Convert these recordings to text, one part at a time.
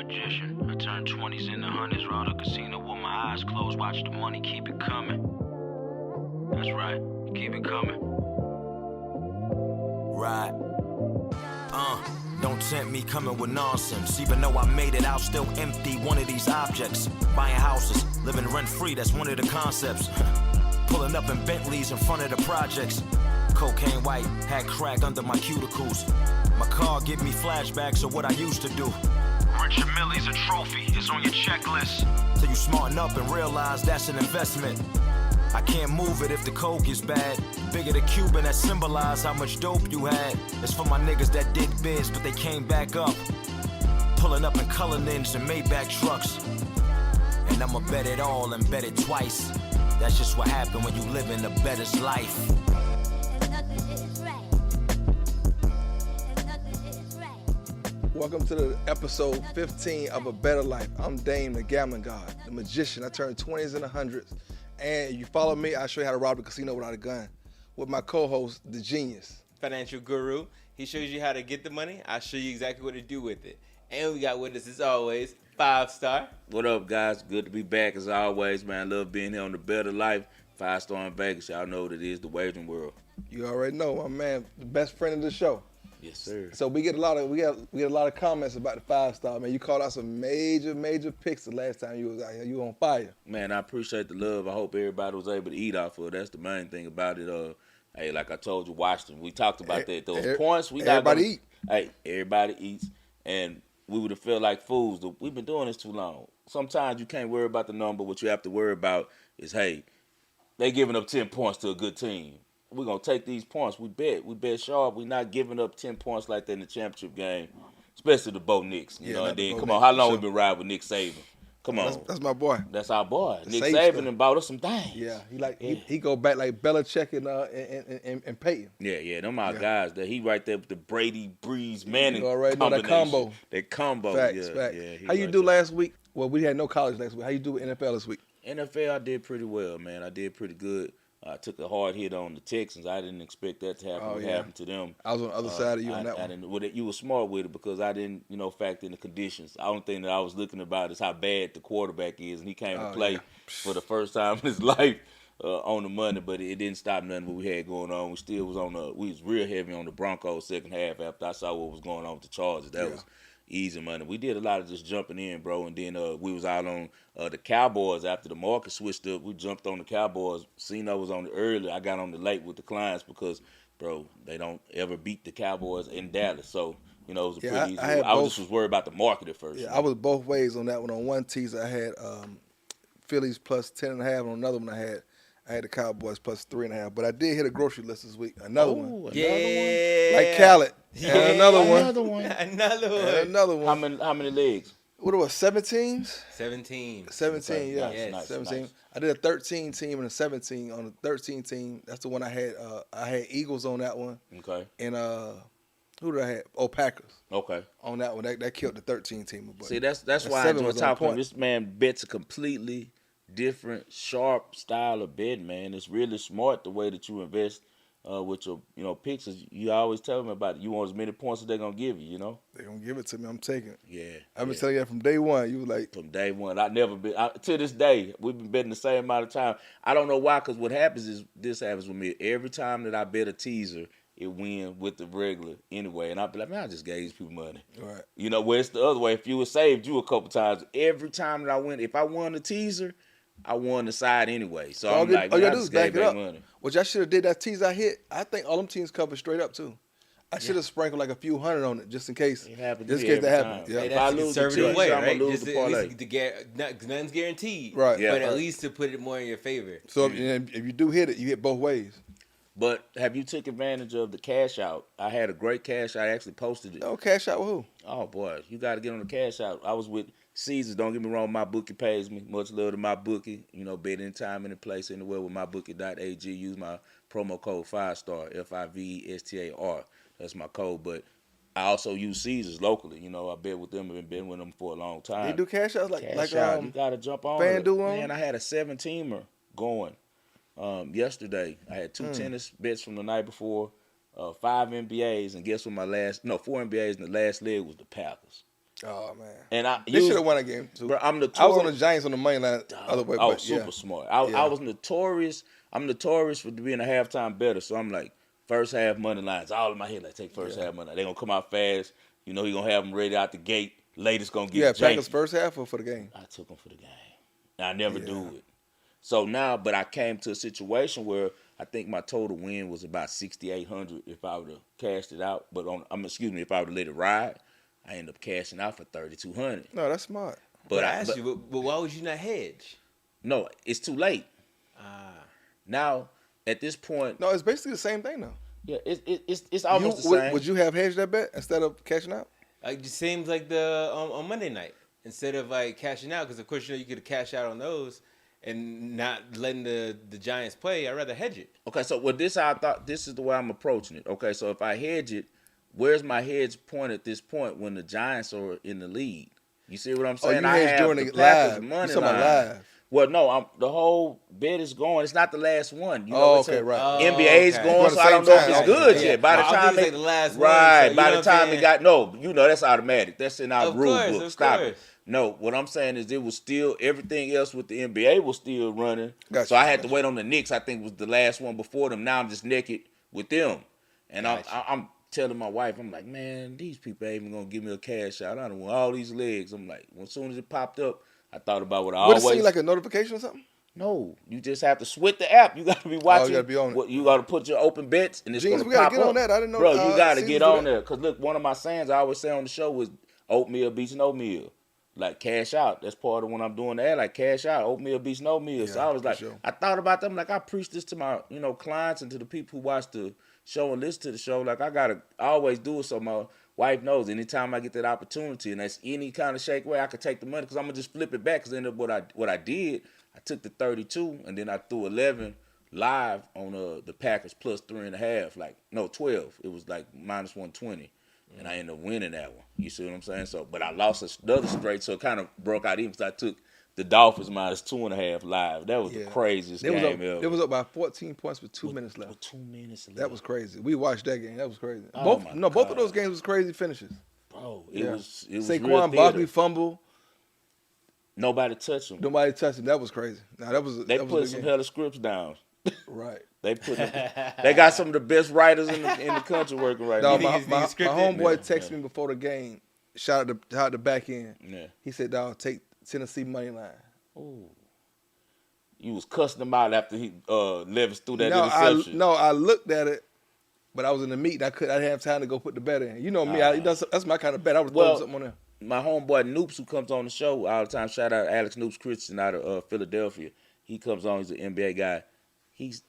magician. I turn 20s into hundreds, round a casino with my eyes closed. Watch the money keep it coming. That's right, keep it coming. Right. Don't tempt me coming with nonsense. Even though I made it out, still empty one of these objects. Buying houses, living rent-free, that's one of the concepts. Pulling up in Bentleys in front of the projects. Cocaine white, had crack under my cuticles. My car give me flashbacks of what I used to do. Richard Millie's a trophy, it's on your checklist. Till you smarten up and realize that's an investment. I can't move it if the coke is bad. Bigger the Cuban that symbolize how much dope you had. It's for my niggas that did biz, but they came back up. Pulling up in Cullinans and Maybach trucks. And I'ma bet it all and bet it twice. That's just what happened when you live in the bettor's life. Welcome to the episode 15 of A Bettor Life. I'm Dame, the gambling god, the magician. I turn 20s and 100s. And you follow me, I'll show you how to rob a casino without a gun. With my co-host, the genius. Financial guru. He shows you how to get the money. I'll show you exactly what to do with it. And we got with us, as always, 5-star. What up, guys? Good to be back as always, man. Love being here on the Bettor Life. 5-star in Vegas. Y'all know what it is, the wagering world. You already know, my man, the best friend of the show. Yes, sir. So we get a lot of comments about the 5-star, man. You called out some major picks the last time you was out here. You on fire. Man, I appreciate the love. I hope everybody was able to eat off of it. That's the main thing about it. Hey, like I told you, Washington, we talked about that. Those points, everybody eat. Hey, everybody eats, and we would have felt like fools. We've been doing this too long. Sometimes you can't worry about the number. What you have to worry about is, hey, they giving up 10 points to a good team. We're going to take these points. We bet sharp. We're not giving up 10 points like that in the championship game, especially the Bo Knicks. You know, and then, come on, how long we been riding with Nick Saban? Come on. That's my boy. That's our boy. Nick safe Saban stuff. and bought us some things. Yeah, he go back like Belichick and Peyton. Yeah, them our guys. That he right there with the Brady, Breeze, Manning You already know that combo. That combo. Facts. Yeah, How you do last week? Well, we had no college last week. How you do with NFL this week? NFL, I did pretty well, man. I did pretty good. I took a hard hit on the Texans. I didn't expect that to happen. What happened to them? I was on the other side of you on that one. You were smart with it because I didn't, factor in the conditions. The only thing that I was looking about is how bad the quarterback is, and he came to play for the first time in his life on the money. But it didn't stop nothing what we had going on. We still was we was real heavy on the Broncos second half after I saw what was going on with the Chargers. That was easy money. We did a lot of just jumping in, bro, and then we was out on the Cowboys after the market switched up. We jumped on the Cowboys. Cena was on the early. I got on the late with the clients because, bro, they don't ever beat the Cowboys in Dallas. So, it was a pretty easy. I just was worried about the market at first. Yeah, I was both ways on that one. On one teaser, I had Phillies plus 10.5. On another one, I had the Cowboys plus 3.5. But I did hit a grocery list this week. Another one. One? Like Khaled. Yeah. And another one. Another one. How many legs? What it was, 17s? 17. 17, yeah. Nice, 17. nice. I did a 13 team and a 17. On the 13 team, that's the one I had. I had Eagles on that one. Okay. And who did I have? Oh, Packers. Okay. On that one. That killed the 13 team. But See, that's why I enjoy talking to him. This man bets a completely different, sharp style of betting, man. It's really smart the way that you invest with your, picks. You always tell them about it. You want as many points as they're going to give you, They're going to give it to me. I'm taking it. Yeah. I've been telling you that from day one. You were like. From day one. To this day, we've been betting the same amount of time. I don't know why, because what happens is, this happens with me. Every time that I bet a teaser, it wins with the regular anyway. And I'll be like, man, I just gave these people money. Right. Where it's the other way. If you would saved you a couple times, every time that I win, if I won the teaser, I won the side anyway. So I'm like, all you I gotta do is just back gave it up. back money. Which I should have did that teaser I hit. I think all them teams covered straight up too. I should have sprinkled like a few hundred on it just in case. It happens. Just in case that happened. Yeah. Hey, If I that's a lose the conservative teaser, way, I'm right? gonna lose the parlay. Nothing's guaranteed. Right. Yeah. But at least to put it more in your favor. So if you do hit it, you hit both ways. But have you took advantage of the cash out? I had a great cash out. I actually posted it. Oh, cash out with who? Oh, boy. You got to get on the cash out. I was with Caesars. Don't get me wrong. My bookie pays me. Much love to my bookie. Bet anytime, any place, anywhere with mybookie.ag. Use my promo code 5-star, FIVESTAR. That's my code. But I also use Caesars locally. I bet with them. I've been with them for a long time. They do cash outs Cash out. You got to jump on it. FanDuel? Man, I had a 7-teamer going. Yesterday, I had 2 tennis bets from the night before, 5 NBAs, and guess what 4 NBAs, and the last leg was the Packers. Oh man. And they should have won that game too. Bro, I was on the Giants on the money line other way. I but was super yeah. smart. I was notorious. I'm notorious for being a halftime better. So I'm like, first half money lines, all in my head. Like, take first half money line. They gonna come out fast. You know, he gonna have them ready out the gate. Latest gonna get Packers first half or for the game? I took them for the game. I never do it. So now, but I came to a situation where I think my total win was about 6,800 if I would have cashed it out. But if I would have let it ride, I ended up cashing out for 3,200. No, that's smart. But I asked you, but why would you not hedge? No, it's too late. Now, at this point, no, it's basically the same thing though. Yeah, it's almost the same. Would you have hedged that bet instead of cashing out? Like, it seems like the on Monday night instead of like cashing out, because of course you could cash out on those and not letting the Giants play. I'd rather hedge it. Okay, so this how I thought. This is the way I'm approaching it. Okay, so if I hedge it, where's my hedge point at this point when the Giants are in the lead? You see what I'm saying? You hedged during the Packers money line. Live. Well, no, the whole bet is going. It's not the last one. You know, right. NBA's going, so I don't know if it's good yet. By the time the last right, one, so by the time it got that's automatic. That's in our rule book. Stop it. No, what I'm saying is it was still everything else with the NBA was still running. So I had to wait on the Knicks. I think was the last one before them. Now I'm just naked with them, and I'm telling my wife, I'm like, man, these people ain't even gonna give me a cash out. I don't want all these legs. I'm like, as soon as it popped up, I thought about what I always. Would it seem like a notification or something? No, you just have to switch the app. You got to be watching. You got to be on it. You got to put your open bets, and it's going to pop up. We got to get on that. I didn't know. Bro, you got to get on there. Because, look, one of my sayings I always say on the show was oatmeal beats no meal. Like, cash out. That's part of when I'm doing that. Like, cash out. Oatmeal beats no meal. So I was like, I thought about them. Like, I preach this to my, clients and to the people who watch the show and listen to the show. Like, I always do it so my wife knows anytime I get that opportunity, and that's any kind of shake way I could take the money, because I'm going to just flip it back. Because then what I did, I took the 32, and then I threw 11 live on the Packers plus 3.5. 12. It was like minus 120, and I ended up winning that one. You see what I'm saying? So, but I lost another straight, so it kind of broke out even because I took the Dolphins minus 2.5 live. That was the craziest game ever. It was up by 14 points with 2 minutes left. With 2 minutes left. That was crazy. We watched that game. That was crazy. Oh both of those games was crazy finishes. Bro, it was Saquon Barkley fumble. Nobody touched him. That was crazy. They put some hella scripts down. Right. They got some of the best writers in the country working right now. My homeboy texted me before the game. Shout out the back end. Yeah. He said, "Dog, take Tennessee money line." Ooh. You was cussing him out after he Levis threw that interception. I looked at it, but I was in the meeting. I didn't have time to go put the bet in. You know me. That's my kind of bet. I would throw something on there. My homeboy Noops, who comes on the show all the time, shout out Alex Noops Christian out of Philadelphia. He comes on. He's an NBA guy. As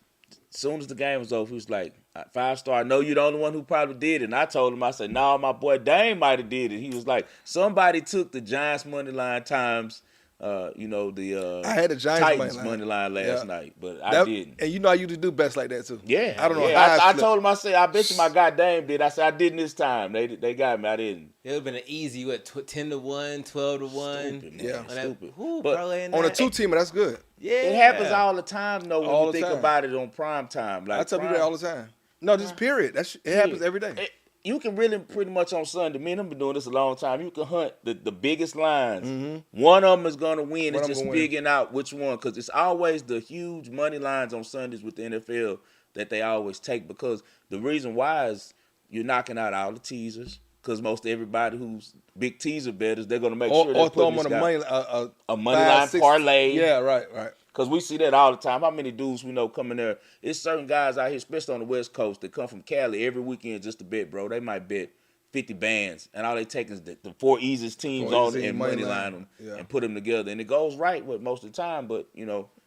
soon as the game was over, he was like, 5-star, I know you're the only one who probably did it. And I told him, I said, no, my boy Dame might have did it. He was like, somebody took the Giants money line times, I had the Giants Titans money line last night, but I didn't. And I usually do bets like that too. Yeah. I don't know. I told him, I said, I bet you my guy Dame did. I said, I didn't this time. They got me. I didn't. It would have been an easy, 10-1, 12-1. Stupid, man. Stupid. But on a 2-teamer, that's good. Yeah. It happens all the time, though, when you think about it on prime time. Like, I tell people that all the time. No, just period. It happens every day. You can really pretty much on Sunday. Me and I've been doing this a long time. You can hunt the biggest lines. Mm-hmm. One of them is going to win. It's just figuring out which one, because it's always the huge money lines on Sundays with the NFL that they always take, because the reason why is you're knocking out all the teasers, because most everybody who's big teaser bettors, they're going to make sure they're throw them on a money line parlay. Yeah, right. Because we see that all the time. How many dudes we know coming there? It's certain guys out here, especially on the West Coast, that come from Cali every weekend just to bet, bro. They might bet 50 bands, and all they take is the 4 easiest teams on and money line them and put them together. And it goes right with most of the time, but,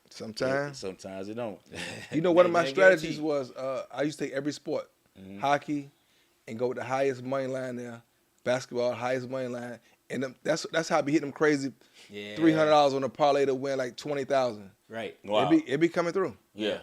sometimes it don't. One of my strategies was I used to take every sport, hockey, and go with the highest money line there, basketball, highest money line. And that's how I be hitting them crazy $300 on a parlay to win like 20,000. Right. Wow. It be coming through. Yeah.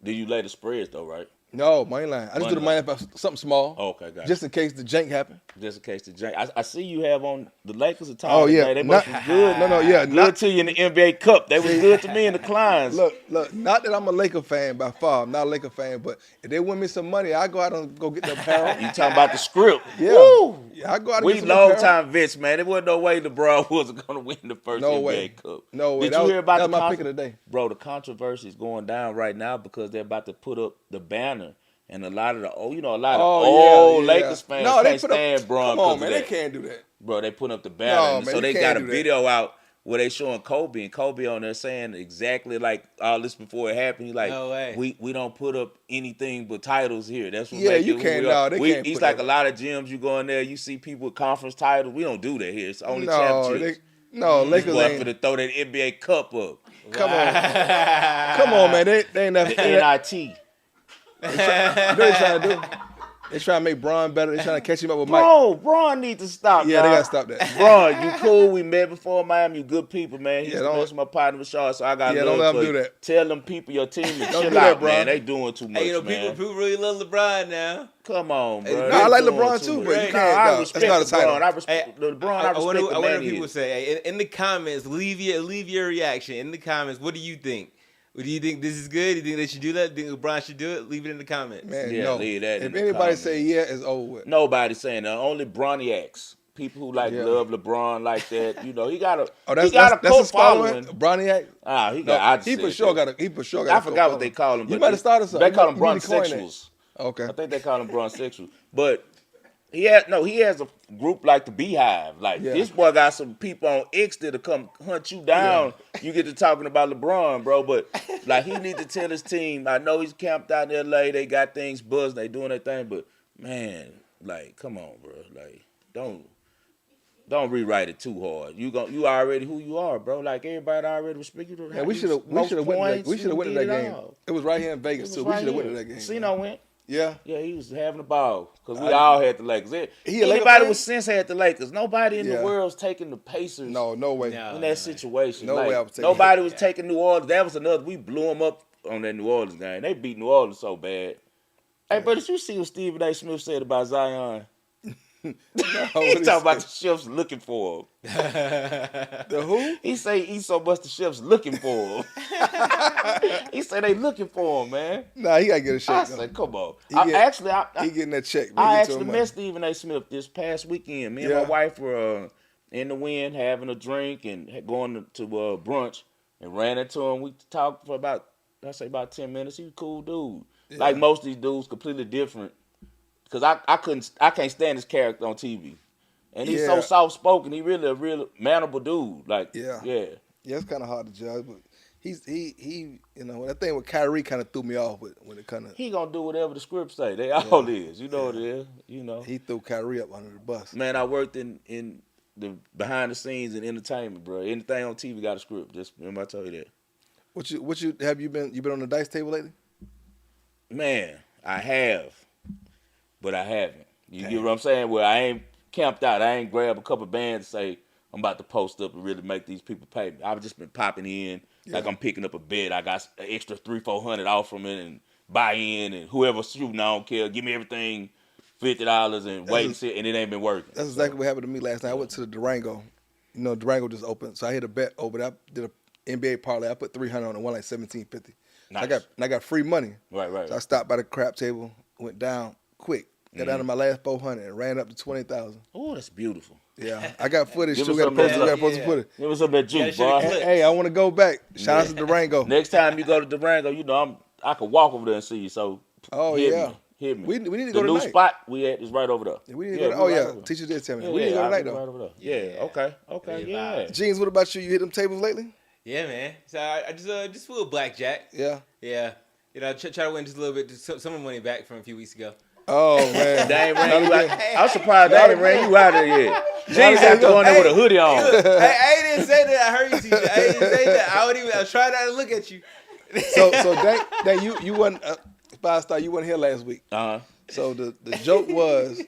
Do you lay the spreads though, right? No, money line. I just do the money line for something small. Okay, got Just in case the jank happen. Just in case the jank. I see you have on the Lakers attire. Oh, yeah. Today. They must be good. Yeah. Good to you in the NBA Cup. They was good to me in the Kleins. Look. Not that I'm a Laker fan by far. I'm not a Laker fan, but if they win me some money, I go out and go get the apparel. You talking about the script? Yeah. Woo! Yeah, I go out and We get some long apparel. time vets, man. There wasn't no way LeBron wasn't gonna win the first No NBA way. Cup. No way. Did you hear about that the was my pick of the day? Bro, the controversy is going down right now because they're about to put up the banner. And a lot of the old Lakers fans can't stand Bron. Come on, man, they can't do that. Bro, they put up the banner. Man, so they got a video out where they showing Kobe, and Kobe on there saying exactly like all this before it happened. He's like, No way. we don't put up anything but titles here. That's what Yeah, make you it who can't. we are. No, they can't He's put like that. a lot of gyms. You go in there, you see people with conference titles. We don't do that here. It's only No, championships. Lakers Boy, ain't. for to throw that NBA Cup up. Come on, man. They ain't never. NIT. What they trying to do? They trying to make Bron better. They trying to catch him up with Mike. Bron need to stop. Yeah, they dog. gotta stop that. Bron, you cool. We met before Miami. You good people, man. He's don't- my partner with Shaw, so I got love don't let for him you. do that. Tell them people, your team, to Don't chill do that, out, Bron. man. They doing too much, Hey, you know, man. people really love LeBron now. Come on, bro. No, They I like doing LeBron too too, much. but you No, can't. I No, respect that's not a title. LeBron. I respect LeBron. I respect wonder the what man people is. say. In the comments, leave your reaction. In the comments, what do you think? Do you think this is good? Do you think they should do that? Do you think LeBron should do it? Leave it in the comments. Man, Yeah, no. leave that in If the anybody comments. say yeah, it's over with. Nobody saying that. Only Broniacs. People who love LeBron like that. You know, he got a That's cult his following. following. Broniac. He got. He for sure got a. He for sure got. I a forgot what cult they call him. following. But You might have started something. They call him You need to coin that. bronsexuals. Okay. I think they call him bronsexual. But he has a group like the Beehive. Like this boy got some people on X that'll come hunt you down. You get to talking about LeBron, bro. But like he need to tell his team. I know he's camped out in LA. They got things buzzing. They doing their thing. But man, like, come on, bro. Like, don't rewrite it too hard. You already who you are, bro. Like everybody already respect you. Yeah, we should have went to that game. It was right here in Vegas too. We should have went to that game. Cino went. Yeah. Yeah, he was having a ball because we all had the Lakers. He a Laker Anybody fan? with sense had the Lakers. Nobody in the Yeah. world's taking the Pacers. No way. In that situation. No Like, way I was taking nobody was taking New Orleans. That was another. We blew them up on that New Orleans game. They beat New Orleans so bad. Hey, but did you see what Stephen A. Smith said about Zion? He's talking about the chefs looking for him. The who? He say he so much the chefs looking for him. He said they looking for him, man. Nah, he gotta get a check. I though. said, come on. He I getting that check. I actually met Stephen A. Smith this past weekend. Me and my Yeah. wife were in the wind having a drink and going to brunch and ran into him. We talked for about 10 minutes. He was a cool dude. Yeah. Like most of these dudes, completely different. Because I can't stand his character on TV. And he's so soft spoken. He really a real manable dude. Like Yeah, it's kind of hard to judge, but he you know, that thing with Kyrie kind of threw me off when it kind of. He gonna do whatever the script say. They all is. You know what it is. You know. He threw Kyrie up under the bus. Man, I worked in the behind the scenes in entertainment, bro. Anything on TV got a script. Just remember I told you that. What you have you been on the dice table lately? Man, I have, but I haven't. You get what I'm saying? Well, I ain't camped out. I ain't grabbed a couple bands and say I'm about to post up and really make these people pay me. I've just been popping in like I'm picking up a bet. I got an extra $300-400 off from it and buy in, and whoever's shooting, I don't care. Give me everything, $50 and wait and see, and it ain't been working. That's exactly what happened to me last night. I went to the Durango. You know, Durango just opened, so I hit a bet over there. I did an NBA parlay. I put $300 on it, won like $17.50. Nice. I got free money. Right. So I stopped by the crap table, went down quick, got down to my last $400 and ran up to $20,000. Oh, that's beautiful. Yeah, I got footage. Give Still us got some of that. to post the footage. Give us some of that juice, Yeah, boy. should've clipped. Hey, I want to go back. Shout out to Durango. Next time you go to Durango, you know I could walk over there and see you. So hit me. We need to the go new tonight. spot we at is right over there. We need to go. right over there. Teacher did tell me. Yeah, We need to go tonight I'll be though. Right over there. Yeah. Okay. Yeah. Jeans, what about you? You hit them tables lately? Yeah, man. So I just flew a blackjack. Yeah. Yeah. You know, try to win just a little bit, just some of the money back from a few weeks ago. Oh man. They ain't ran you out. I'm surprised they ain't ran you out of there yet. Jeans have to go in there with a hoodie on. I didn't say that. I heard you, teacher. I didn't say that. I was trying not to look at you. So Dan, you wasn't 5-star. You wasn't here last week. So the joke was,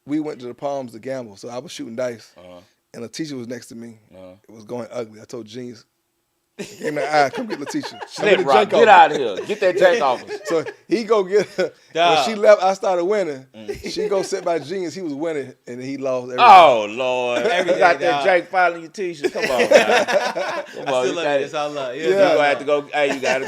we went to the Palms to gamble. So I was shooting dice, and a teacher was next to me. It was going ugly. I told Jeans, Gave me an eye. Come get Leteshia. Slip rock, get out of here. Get that jank off us. So he go get her. When she left, I started winning. She go sit by Genius. He was winning, and he lost everything. Oh, Lord. Everything, You got that dog. jank filing your t-shirt. Come on, man. Come on. Still love it. It's all love. You gonna have to go. Hey, you got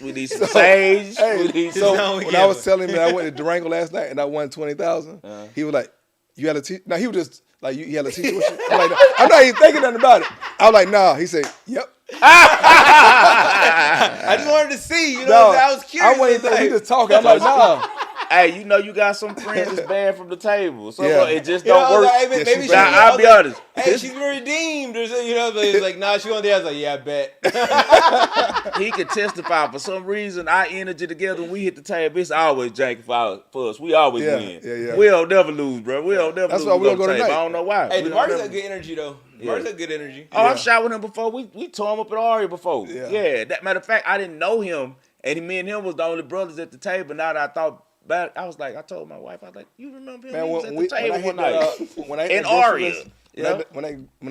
we need some sage. Hey, We need so some. when I was telling him that I went to Durango last night and I won 20,000, he was like, "You had a teacher?" No, he was just like, "You had a teacher?" I'm like, no. I'm not even thinking nothing about it. I was like, "Nah." He said, "Yep." I just wanted to see. You know, I was curious. I wasn't thinking. He just talking. I'm like, "Nah." Hey, you know you got some friends that's banned from the table. So Yeah. it just You know, don't work. like, hey, maybe she, Now, I'll be honest. Hey, she's been redeemed, or something, you know. But it's like, nah, she went there. I was like, yeah, I bet. He could testify. For some reason, our energy together when we hit the table, it's always janky for us. We always win. Yeah. We don't never lose, bro. We don't never That's lose. why we on don't go the table. tonight. I don't know why. Hey, We DeMar's don't got never- good energy though. DeMar's got good energy. Oh, I've shot with him before. We tore him up at Aria before. Yeah. That matter of fact, I didn't know him, and me and him was the only brothers at the table. Now that I thought about it, I was like, I told my wife, I was like, you remember him? Man, He was at the table one night. when I hit In that grocery Aria. list, Yeah. when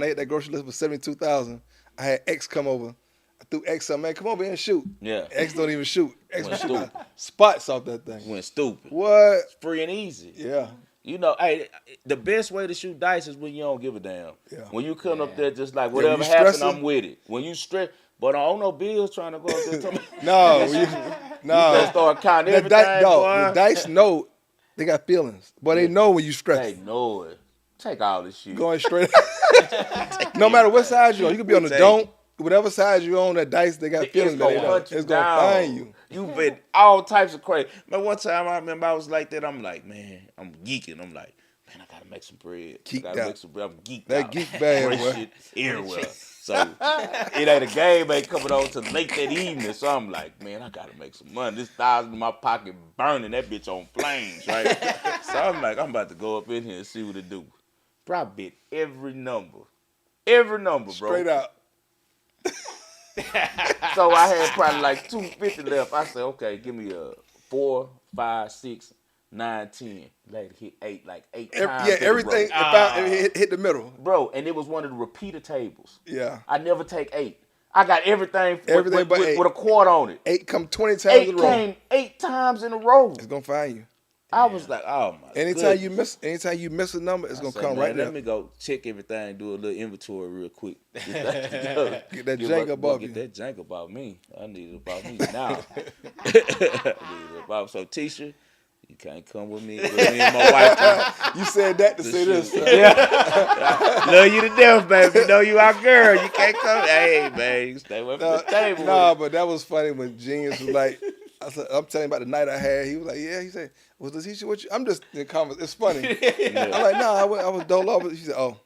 I hit that grocery list with 72,000, I had X come over. I threw X on, man, come over here and shoot. Yeah. X don't even shoot. X Went will shoot stupid. spots off that thing. Went stupid. What? Free and easy. Yeah. You know, hey, the best way to shoot dice is when you don't give a damn. Yeah. When you come up there just like when whatever you happened, stressing. I'm with it. When you stress, but I don't know Bill's trying to go up there. No, You no. better start counting The everything, boy. the dice know they got feelings, but they know when you stress. They know it. Take all this shit. Going straight. No matter what side you're on, you can be on the Take don't. Whatever side you're on, that dice they got feelings. It's gonna that they know. hunt you It's gonna down. find you. You've been all types of crazy. Man, one time I remember I was like that. I'm like, man, I'm geeking. I'm like, man, I gotta make some bread. Geeked I gotta out. make some bread. I'm geeked That out. geek bad, Great boy. shit everywhere. So it ain't a game ain't coming on till late that evening. So I'm like, man, I gotta make some money. This 1,000 in my pocket burning. That bitch on flames, right? So I'm like, I'm about to go up in here and see what it do. Bro, I bet every number. Every number, bro. Straight out. So I had probably like 250 left. I said, okay, give me a 4, 5, 6, 9, 10. Lady hit 8, like 8 times. Yeah, in a everything. row. It hit the middle. Bro, and it was one of the repeater tables. Yeah. I never take 8. I got everything, Everything but with 8. a quarter on it. 8 come 20 times 8 in a row. came 8 times in a row. It's gonna find you. I was like, oh my Anytime goodness. you miss a number, it's I gonna said, come man, right there. Let me go check everything, do a little inventory real quick. Get that jank above you. Get that jank about me. I need it about me now. I need it about so Tisha, you can't come with me and my wife. You said that to say this. Yeah. Love you to death, baby. You know you our girl. You can't come. Hey, man, you stay away from the table. Nah, but that was funny when Genius was like, I'm telling him about the night I had. He was like, yeah. He said, was Leteshia with you? I'm just in conversation. It's funny. I'm like, nah, I was dole off. She said, oh,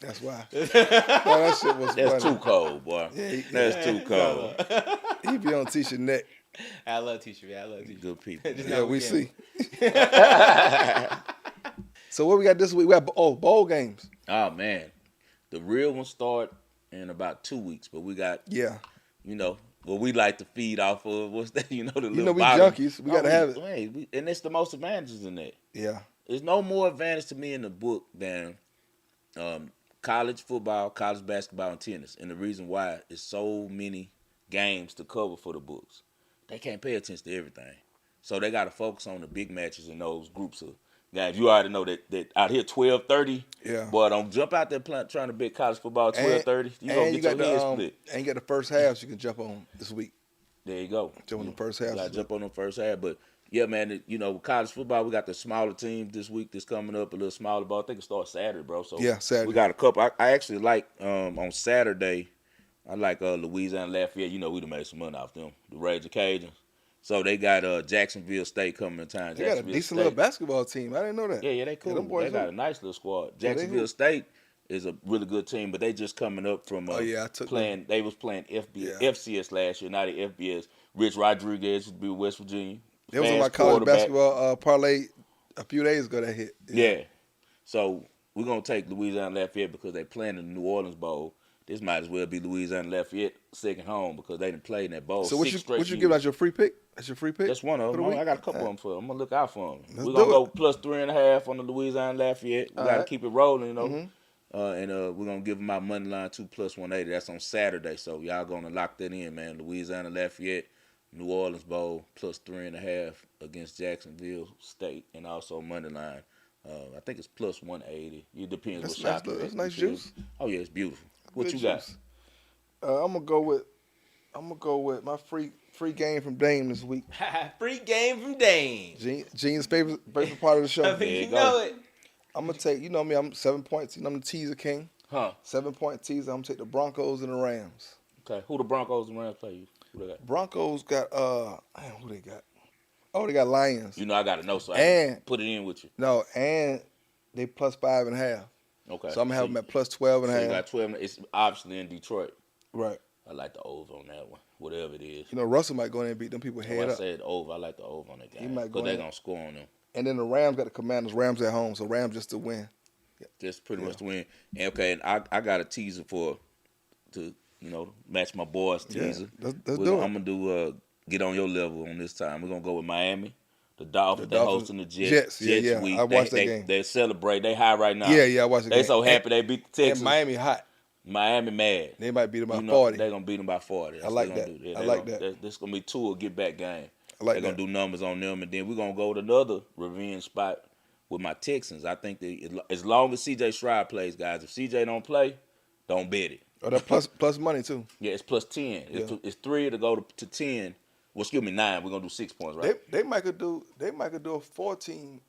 that's why. No, that shit was funny. That's too cold, boy. That's too cold. He be on Tisha's neck. I love Tisha, man. I love Tisha. Good people. Just Yeah, not we with see. So what we got this week? We got bowl games. Oh, man. The real one start in about 2 weeks, but we got, Yeah. you know, what we like to feed off of. What's that? You know, the little You know we bottle. junkies. We gotta have it. Hey, and it's the most advantages in that. Yeah. There's no more advantage to me in the book than college football, college basketball, and tennis. And the reason why is so many games to cover for the books. They can't pay attention to everything. So they got to focus on the big matches in those groups of guys. You already know that out here 12:30. Yeah. Boy, don't jump out there trying to bet college football 12:30. You gonna get your head split. And you got the first halves you can jump on this week. There you go. Jump on the first half. You gotta jump on the first half. But yeah, man, you know, college football, we got the smaller teams this week that's coming up, a little smaller ball. I think it starts Saturday, bro. So Yeah, Saturday. we got a couple. I actually like on Saturday, I like Louisiana Lafayette. You know, we done made some money off them. The Raging Cajuns. So they got Jacksonville State coming in town. They got a decent little basketball team. I didn't know that. Yeah, they cool. them boys They got hoop. a nice little squad. Yeah, they Jacksonville hoop. State is a really good team, but they just coming up from I took playing. They was playing Yeah. FCS last year, not the FBS. Rich Rodriguez would be with West Virginia. It was on Fast my college quarterback. basketball parlay a few days ago that hit. Yeah. So we're gonna take Louisiana Lafayette because they playing in the New Orleans Bowl. This might as well be Louisiana Lafayette second home because they didn't play in that bowl. So what six you straight give years. out your free pick? That's your free pick? That's one of for the them. week? I got a couple of them for them. I'm gonna look out for them. Let's We're do gonna go it. plus 3.5 on the Louisiana Lafayette. We All gotta right. keep it rolling, you know. And we're going to give them our money line 2 plus 180. That's on Saturday. So y'all going to lock that in, man. Louisiana Lafayette, New Orleans Bowl, plus 3.5 against Jacksonville State. And also money line. I think it's plus 180. It depends what shop you're at. That's nice juice. Oh, yeah, it's beautiful. What Good you got? juice. I'm gonna go with my free game from Dame this week. Free game from Dame. Gene's favorite part of the show. I think you know it. I'm gonna take, you know me, I'm 7 points. I'm the teaser king. Huh? 7-point teaser. I'm gonna take the Broncos and the Rams. Okay. Who the Broncos and Rams play? Who they got? Broncos got who they got? Oh, they got Lions. You know I got to know, so I can put it in with you. No, and they plus 5.5. Okay. So I'm gonna have them at plus 12.5. So you got 12. It's obviously in Detroit. Right. I like the over on that one, whatever it is. You know, Russell might go in and beat them people head I up. said over. I like the over on that game. He might go because they're in. going to score on them. And then the Rams got the Commanders. Rams at home, so Rams just to win. Just pretty much to win. And okay, and I got a teaser to match my boys' teaser. Let's do it. I'm going to do get on your level on this time. We're going to go with Miami. The Dolphins, they're Dolphins- hosting the Jets. yeah. Week. I watched that game. They celebrate. They high right now. Yeah, I watched the game. They so happy they beat the Texans. And Miami hot. Miami mad. They might beat them by You know, 40. They're going to beat them by 40. That's I like what they that. gonna do. Yeah, I like that. This going to be two get-back game. I like They're going to do numbers on them. And then we're going to go to another revenge spot with my Texans. I think that as long as C.J. Stroud plays, guys, if C.J. don't play, don't bet it. Oh, that plus money, too. Yeah, it's plus 10. It's 3 to go to 10. Well, excuse me, 9. We're going to do 6 points, right? They might could do a 14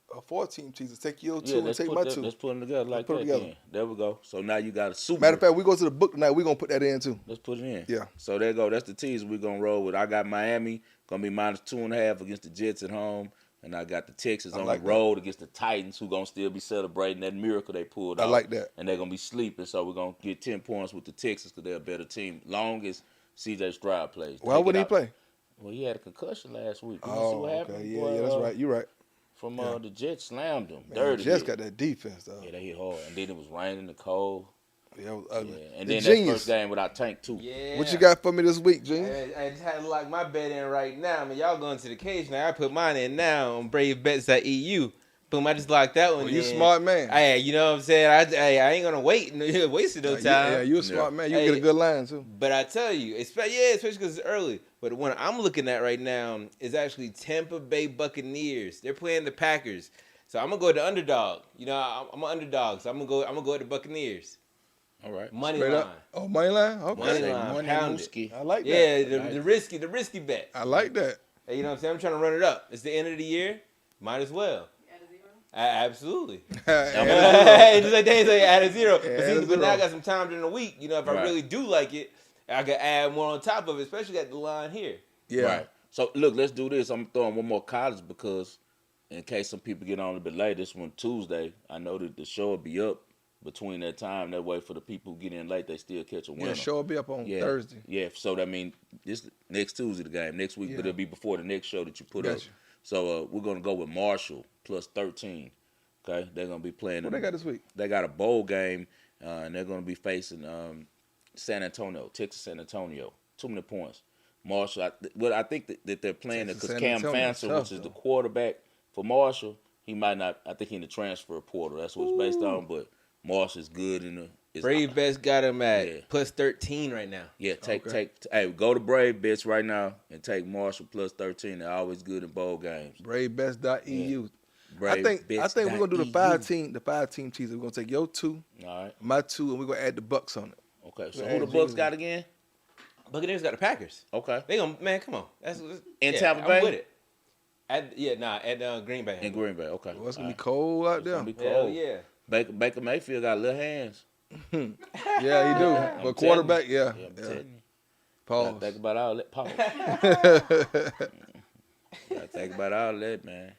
teaser. Take your 2 and take my 2. Let's put them together like that. Then. There we go. So now you got a super. Matter of fact, we go to the book tonight. We're going to put that in, too. Let's put it in. Yeah. So there you go. That's the teaser we're going to roll with. I got Miami, going to be minus 2.5 against the Jets at home. And I got the Texans on the road against the Titans, who going to still be celebrating that miracle they pulled off. I like that. And they're going to be sleeping. So we're going to get 10 points with the Texans because they're a better team. Long as C.J. Stroud plays. Why wouldn't he play? Well, he had a concussion last week. You see what happened? Okay. Yeah, that's right. You're right. From the Jets slammed him. Man, Dirty. The Jets got that defense, though. Yeah, they hit hard. And then it was raining, the cold. Yeah, it was ugly. Yeah. And then that first game without Tank, too. Yeah. What you got for me this week, Gene? I just had to lock my bet in right now. I mean, y'all going to the cage now. I put mine in now on BraveBets.eu. Boom, I just locked that one in. You smart man. Hey, you know what I'm saying? I ain't going to wait. Wasted no time. Yeah, you a smart man. You get a good line, too. But I tell you, especially because it's early. But the one I'm looking at right now is actually Tampa Bay Buccaneers. They're playing the Packers. So I'm going to go with the underdog. You know, I'm an underdog. So I'm going to go with the Buccaneers. All right. Money Straight line. up. Oh, money line? Okay. Money line. Money Pound Mooski. it. I like that. Yeah, the risky bet. I like that. Hey, you know what I'm saying? I'm trying to run it up. It's the end of the year. Might as well. Absolutely. Hey, just like they say, add a zero. But now I got some time during the week. You know, if I really do like it, I can add more on top of it, especially got the line here. Yeah. Right. So, look, let's do this. I'm throwing one more college because in case some people get on a little bit late, this one Tuesday, I know that the show will be up between that time. That way for the people who get in late, they still catch a winner. Yeah, show will be up on Thursday. Yeah, so that means this next Tuesday the game, next week, but it'll be before the next show that you put up. So we're going to go with Marshall plus 13. Okay, they're going to be playing. What they got this week? They got a bowl game, and they're going to be facing San Antonio, Texas San Antonio. 2 minute points. Marshall, I think that they're playing it because Cam Fancer, which is the quarterback for Marshall, he might not. I think he's in the transfer portal. That's what it's based on. But Marshall's good in the. Brave Bets got him at plus 13 right now. Yeah, hey, go to Brave Bets right now and take Marshall plus 13. They're always good in bowl games. BraveBets.eu. Yeah. I think we're gonna do the 5-team teaser. We're gonna take your 2, all right, my 2, and we're gonna add the Bucks on it. Okay, so who the Bucks got again? Buccaneers got the Packers. Okay, They gonna come on. That's in Tampa Bay. I'm with it. At Green Bay. In Green Bay, okay. Well, it's gonna be cold out there. It's gonna be Hell cold. yeah. Baker Mayfield got little hands. Yeah, he do. But quarterback, yeah. Pause. Think about all that. Pause. Gotta think about all that, man.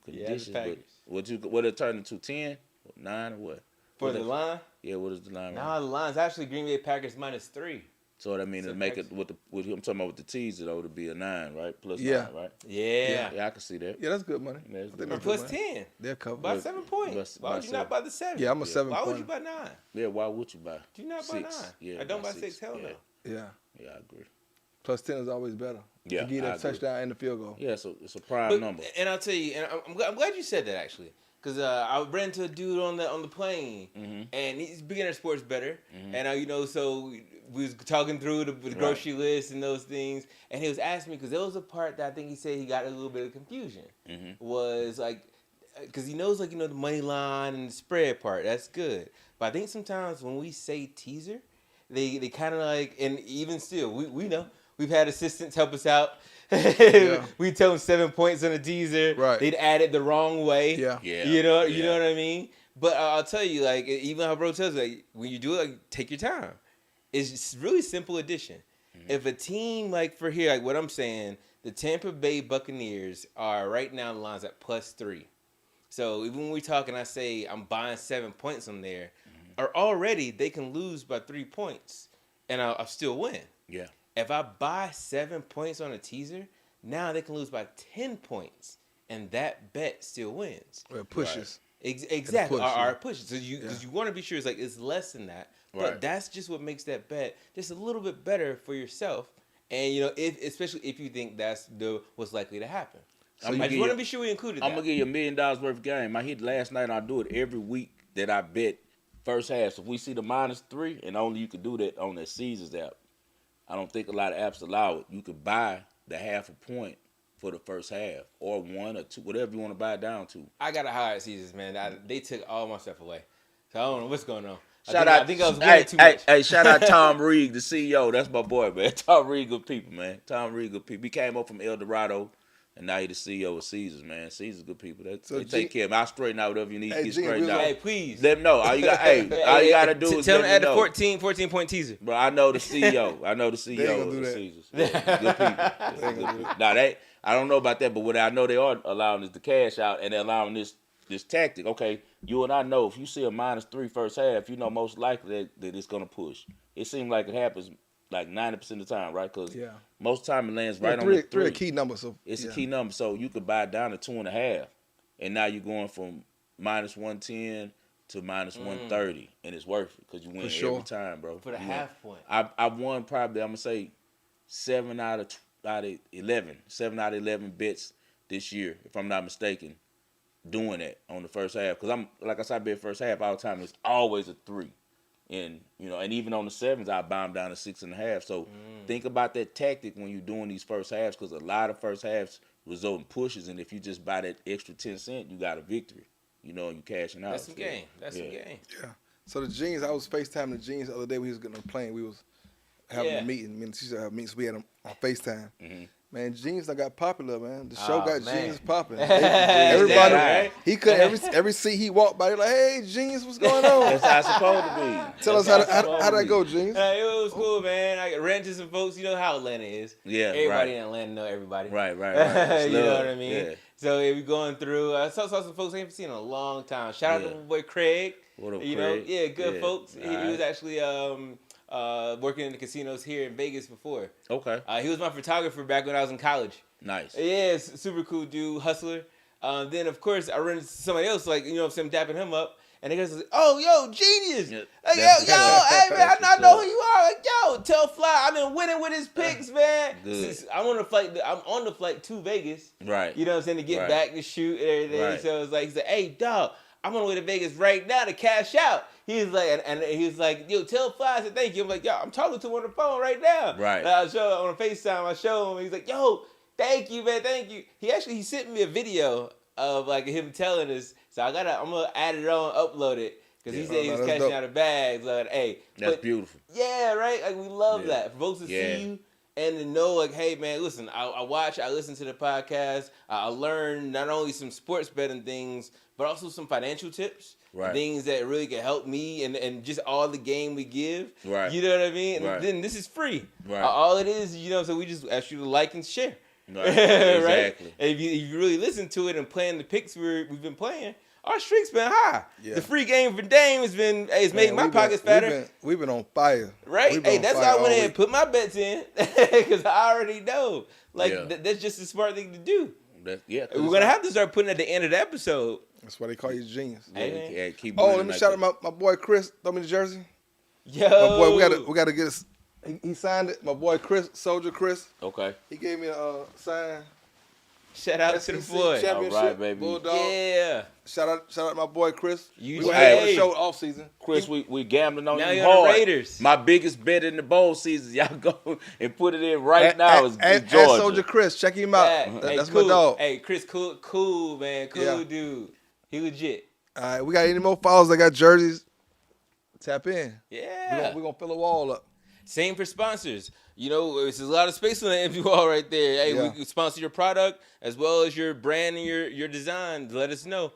Conditions, what it turned into 10, 9, or what? For the line? Yeah, what is the line? Nah, the line's actually Green Bay Packers minus 3. So that means to make it with I'm talking about with the teaser though, to be a 9, right? Plus 9, right? Yeah. Yeah, I can see that. Yeah, that's good money. That's good. Or plus 10. They're covered. By 7 points. Why would you not buy the 7? Yeah, I'm a 7 Why point. would you buy 9? Yeah, why would you buy? Do you not buy 9? Yeah, I don't buy 6. 6. Hell no. Yeah. Yeah, I agree. Plus 10 is always better. Yeah, to get I a agree. touchdown and the field goal. Yeah, so it's a prime number. And I'll tell you, and I'm glad you said that actually. Because I ran into a dude on the plane, and he's beginner sports better, and so we was talking through the grocery list and those things, and he was asking me because there was a part that I think he said he got a little bit of confusion. Was like, because he knows the money line and the spread part. That's good, but I think sometimes when we say teaser, they kind of like, and even still, we know we've had assistants help us out. We tell them 7 points on a teaser. Right. They'd add it the wrong way. Yeah. You know what I mean? But I'll tell you, like, even how bro tells you, like, when you do it, like, take your time. It's just really simple addition. If a team, like, for here, like what I'm saying, the Tampa Bay Buccaneers are right now the lines at +3. So even when we're talking, I say I'm buying 7 points on there, or already they can lose by 3 points, and I'll still win. Yeah. If I buy 7 points on a teaser, now they can lose by 10 points, and that bet still wins. Well, it pushes. Exactly. Push, Or pushes. So because you want to be sure it's less than that. But that's just what makes that bet just a little bit better for yourself. And especially if you think that's what's likely to happen. So I just want to be sure we included that. I'm gonna give you $1 million worth of game. I hit last night. I do it every week that I bet first half. So if we see the -3, and only you can do that on the Caesars app. I don't think a lot of apps allow it. You could buy the half a point for the first half, or 1 or 2, whatever you want to buy it down to. I got a higher Caesars, man. They took all my stuff away, so I don't know what's going on. I think I was winning too much. Hey, shout out Tom Reed, the CEO. That's my boy, man. Tom Reed, good people, man. Tom Reed, good people. He came up from El Dorado, and now he's the CEO of Caesars, man. Caesars, good people. They take care of me. I'll straighten out whatever you need to get straightened out. Hey, please. Let them know. All you got to do is tell let them add me the know. 14-point teaser. Bro, I know the CEO. I know the They CEO ain't of gonna do that. Caesars. Yeah, good people. Yeah, good people. Now, I don't know about that, but what I know they are allowing is the cash out, and they're allowing this tactic. Okay, you and I know if you see a -3 first half, you know most likely that it's going to push. It seems like it happens like 90% of the time, right? Because most time it lands right on the 3. 3 a key number. So it's a key number, so you could buy it down to 2.5, and now you're going from -110 to -130, and it's worth it because you win every time, bro. For the half point. I won probably, I'm gonna say 7 out of 11 bets this year, if I'm not mistaken, doing that on the first half. Because I'm, like I said, I bet first half all the time. It's always a 3. And, and even on the 7s, I buy them down to 6.5. So think about that tactic when you're doing these first halves, because a lot of first halves result in pushes. And if you just buy that extra 10 cents, you got a victory. And you're cashing out. That's some game. That's some game. Yeah. So the Genius, I was FaceTiming the Genius the other day when he was getting on the plane. We was having a meeting. Me and Tisha have meetings. We had him on FaceTime. Man, Genius I got popular, man. The show got Genius popping. Everybody, right? he could every seat he walked by, like, hey, Genius, what's going on? That's how it's supposed to be. Tell us how that go, Genius. It was cool, man. I ran into some folks. You know how Atlanta is. Yeah, everybody in Atlanta know everybody. Right. You know what I mean? Yeah. So we going through. I saw some folks I haven't seen in a long time. Shout out to my boy Craig. What up, Craig? Good folks. All He was actually working in the casinos here in Vegas before. Okay. He was my photographer back when I was in college. Nice. Yeah, super cool dude, hustler. Then of course I run into somebody else, like, you know what I'm saying, dapping him up. And they guys like, oh, yo, Genius. Yep. Like, hey, man, I know who you are. Like, yo, tell Fly, I've been winning with his picks, man. Good. I'm on the flight to Vegas. Right. You know what I'm saying, to get back to shoot and everything. Right. So it's like, he's like, hey, dog, I'm on the way to Vegas right now to cash out. He's like, and he's like, yo, tell Fly, I said, thank you. I'm like, yo, I'm talking to him on the phone right now. Right. I show on FaceTime, I show him. He's like, yo, thank you, man, thank you. He sent me a video of like him telling us. So I'm gonna add it on, upload it. Because he said he was cashing out of bags. Like, hey. That's beautiful. Yeah, right? Like, we love that. For folks to see you and to know, like, hey, man, listen, I watch, I listen to the podcast. I learn not only some sports betting things, but also some financial tips. Right. Things that really can help me and just all the game we give. Right. You know what I mean? And right. then this is free. Right. All it is, so we just ask you to like and share. Right. Exactly. Right? And if you really listen to it and playing the picks we've been playing, our streak's been high. Yeah. The free game for Dame has been, it's made my pockets fatter. We've been on fire. Right? Hey, that's why I went ahead and put my bets in. Because I already know. Like, that's just a smart thing to do. We're going to have to start putting at the end of the episode. That's why they call you Genius. Yeah, keep let me shout out my boy Chris. Throw me the jersey. Yo. My boy, we gotta get us. He signed it. My boy Chris, Soldier Chris. Okay. He gave me a sign. Shout out to the boy. Championship, All right, baby. Bulldog. Yeah. Shout out to my boy Chris. You We gonna have hey. a show off season. Chris, we gambling on Now you you're on the hard. Raiders. My biggest bet in the bowl season, y'all go and put it in right now is At Georgia. Soldier Chris, check him out. Yeah. That's cool. my dog. Hey, Chris, cool, man. Cool Yeah. dude. He legit. All right, we got any more followers that got jerseys? Tap in. Yeah. We're gonna fill a wall up. Same for sponsors. You know, there's a lot of space on the empty wall right there. Hey, Yeah. we can sponsor your product as well as your brand and your design. Let us know.